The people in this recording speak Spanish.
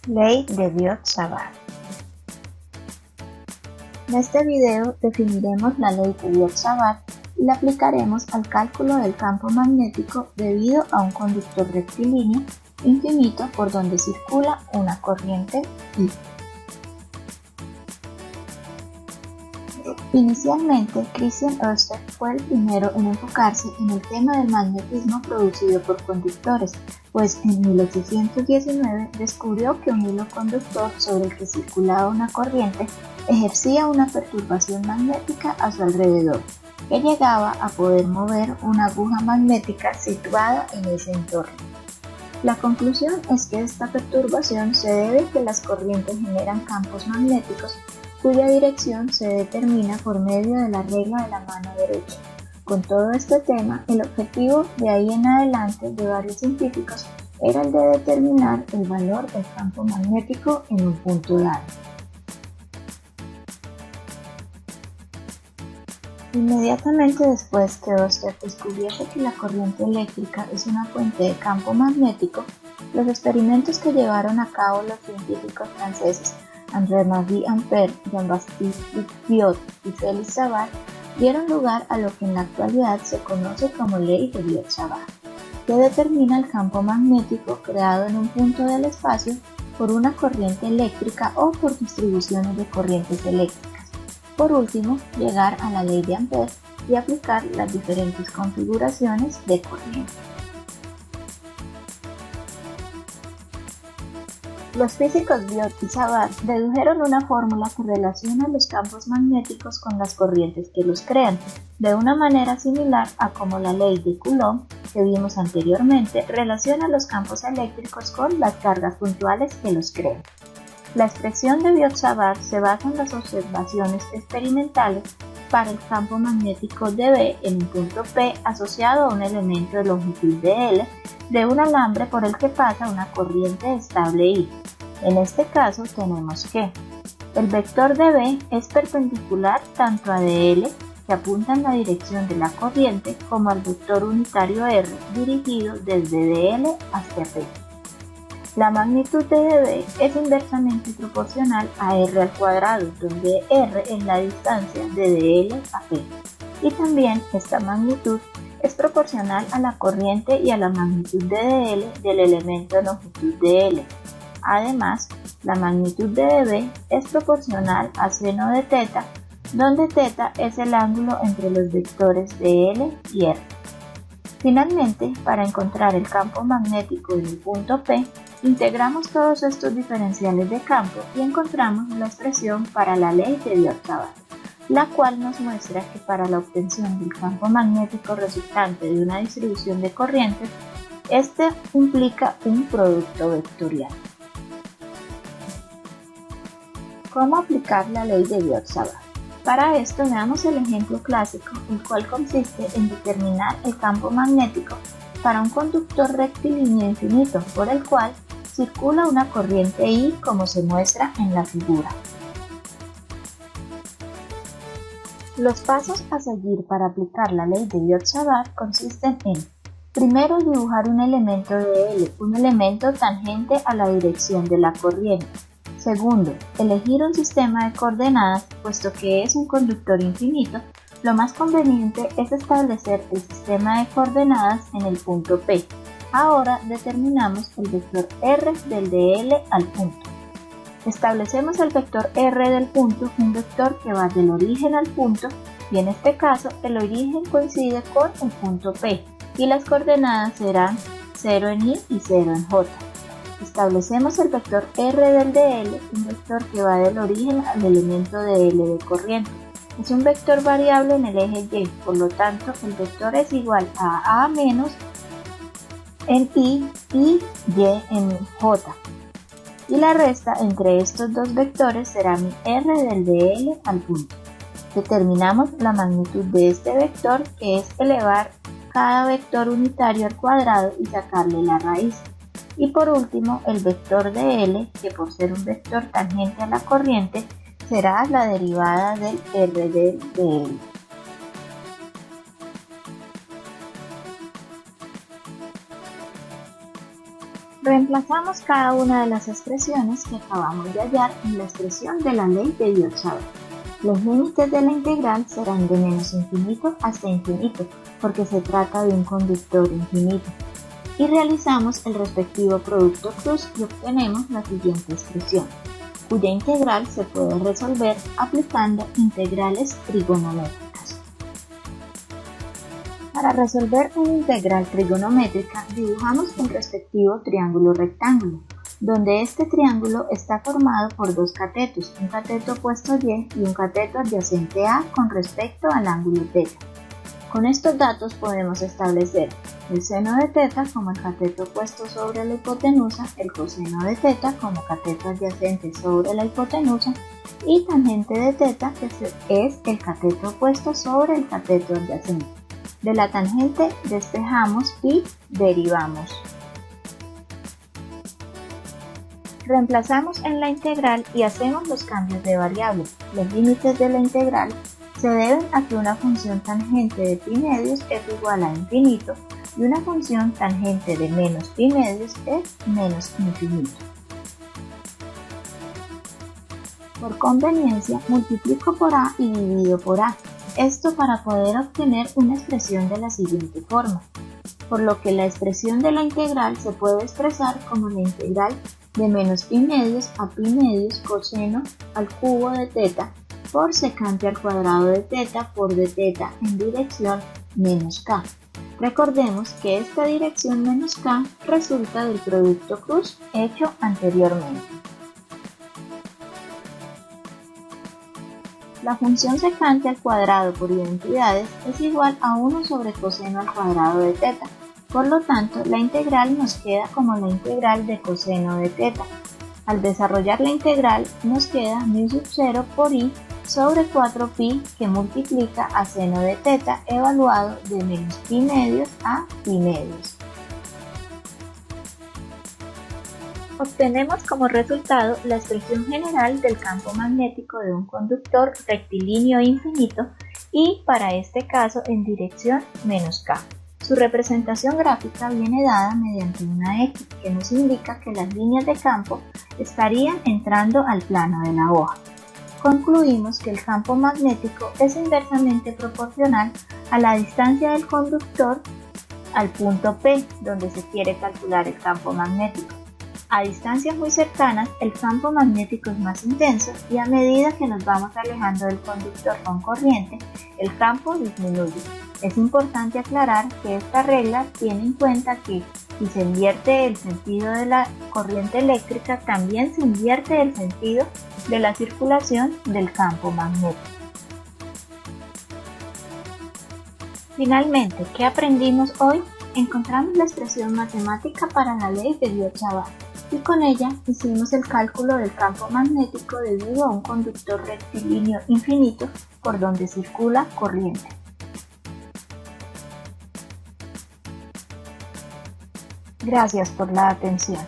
Ley de Biot-Savart. En este video definiremos la ley de Biot-Savart y la aplicaremos al cálculo del campo magnético debido a un conductor rectilíneo infinito por donde circula una corriente I. Inicialmente, Christian Ørsted fue el primero en enfocarse en el tema del magnetismo producido por conductores, pues en 1819 descubrió que un hilo conductor sobre el que circulaba una corriente ejercía una perturbación magnética a su alrededor, que llegaba a poder mover una aguja magnética situada en ese entorno. La conclusión es que esta perturbación se debe a que las corrientes generan campos magnéticos cuya dirección se determina por medio de la regla de la mano derecha. Con todo este tema, el objetivo de ahí en adelante de varios científicos era el de determinar el valor del campo magnético en un punto dado. Inmediatamente después que Ørsted descubriese que la corriente eléctrica es una fuente de campo magnético, los experimentos que llevaron a cabo los científicos franceses André-Marie Ampère, Jean-Baptiste Biot y Félix Savart dieron lugar a lo que en la actualidad se conoce como ley de Biot-Savart, que determina el campo magnético creado en un punto del espacio por una corriente eléctrica o por distribuciones de corrientes eléctricas. Por último, llegar a la ley de Ampère y aplicar las diferentes configuraciones de corriente. Los físicos Biot y Savart dedujeron una fórmula que relaciona los campos magnéticos con las corrientes que los crean, de una manera similar a como la ley de Coulomb, que vimos anteriormente, relaciona los campos eléctricos con las cargas puntuales que los crean. La expresión de Biot-Savart se basa en las observaciones experimentales para el campo magnético de B en un punto P asociado a un elemento de longitud de L de un alambre por el que pasa una corriente estable I. En este caso tenemos que el vector de B es perpendicular tanto a dl, que apunta en la dirección de la corriente, como al vector unitario R dirigido desde dl hacia P. La magnitud de dB es inversamente proporcional a R al cuadrado, donde R es la distancia de dl a P. Y también esta magnitud es proporcional a la corriente y a la magnitud de dl del elemento de longitud de L. Además, la magnitud de dB es proporcional a seno de θ, donde θ es el ángulo entre los vectores de L y R. Finalmente, para encontrar el campo magnético en el punto P, integramos todos estos diferenciales de campo y encontramos la expresión para la ley de Biot-Savart, la cual nos muestra que para la obtención del campo magnético resultante de una distribución de corrientes, este implica un producto vectorial. ¿Cómo aplicar la ley de Biot-Savart? Para esto veamos el ejemplo clásico, el cual consiste en determinar el campo magnético para un conductor rectilíneo infinito por el cual circula una corriente I como se muestra en la figura. Los pasos a seguir para aplicar la ley de Biot-Savart consisten en: primero, dibujar un elemento de L, un elemento tangente a la dirección de la corriente. Segundo, elegir un sistema de coordenadas, puesto que es un conductor infinito, lo más conveniente es establecer el sistema de coordenadas en el punto P. Ahora determinamos el vector R del de L al punto. Establecemos el vector R del punto, un vector que va del origen al punto, y en este caso el origen coincide con el punto P, y las coordenadas serán 0 en I y 0 en J. Establecemos el vector R del dl, un vector que va del origen al elemento de L de corriente. Es un vector variable en el eje Y, por lo tanto el vector es igual a menos en I y Y en J. Y la resta entre estos dos vectores será mi R del dl al punto. Determinamos la magnitud de este vector, que es elevar cada vector unitario al cuadrado y sacarle la raíz. Y por último, el vector de L, que por ser un vector tangente a la corriente, será la derivada del R de L. Reemplazamos cada una de las expresiones que acabamos de hallar en la expresión de la ley de Biot-Savart. Los límites de la integral serán de menos infinito hasta infinito, porque se trata de un conductor infinito. Y realizamos el respectivo producto cruz y obtenemos la siguiente expresión, cuya integral se puede resolver aplicando integrales trigonométricas. Para resolver una integral trigonométrica, dibujamos el respectivo triángulo rectángulo, donde este triángulo está formado por dos catetos, un cateto opuesto Y y un cateto adyacente A con respecto al ángulo θ. Con estos datos podemos establecer el seno de θ como el cateto opuesto sobre la hipotenusa, el coseno de θ como cateto adyacente sobre la hipotenusa y tangente de θ, que es el cateto opuesto sobre el cateto adyacente. De la tangente despejamos y derivamos. Reemplazamos en la integral y hacemos los cambios de variable. Los límites de la integral se deben a que una función tangente de pi medios es igual a infinito y una función tangente de menos pi medios es menos infinito. Por conveniencia, multiplico por a y divido por a. Esto para poder obtener una expresión de la siguiente forma, por lo que la expresión de la integral se puede expresar como la integral de menos pi medios a pi medios coseno al cubo de θ por secante al cuadrado de θ por dθ en dirección menos k. Recordemos que esta dirección menos k resulta del producto cruz hecho anteriormente. La función secante al cuadrado por identidades es igual a 1 sobre coseno al cuadrado de θ. Por lo tanto, la integral nos queda como la integral de coseno de θ. Al desarrollar la integral nos queda μ sub 0 por i sobre 4pi que multiplica a seno de θ evaluado de menos pi medios a pi medios. Obtenemos como resultado la expresión general del campo magnético de un conductor rectilíneo infinito y para este caso en dirección menos k. Su representación gráfica viene dada mediante una X que nos indica que las líneas de campo estarían entrando al plano de la hoja. Concluimos que el campo magnético es inversamente proporcional a la distancia del conductor al punto P, donde se quiere calcular el campo magnético. A distancias muy cercanas, el campo magnético es más intenso y a medida que nos vamos alejando del conductor con corriente, el campo disminuye. Es importante aclarar que esta regla tiene en cuenta que si se invierte el sentido de la corriente eléctrica, también se invierte el sentido de la circulación del campo magnético. Finalmente, ¿qué aprendimos hoy? Encontramos la expresión matemática para la ley de Biot-Savart y con ella hicimos el cálculo del campo magnético debido a un conductor rectilíneo infinito por donde circula corriente. Gracias por la atención.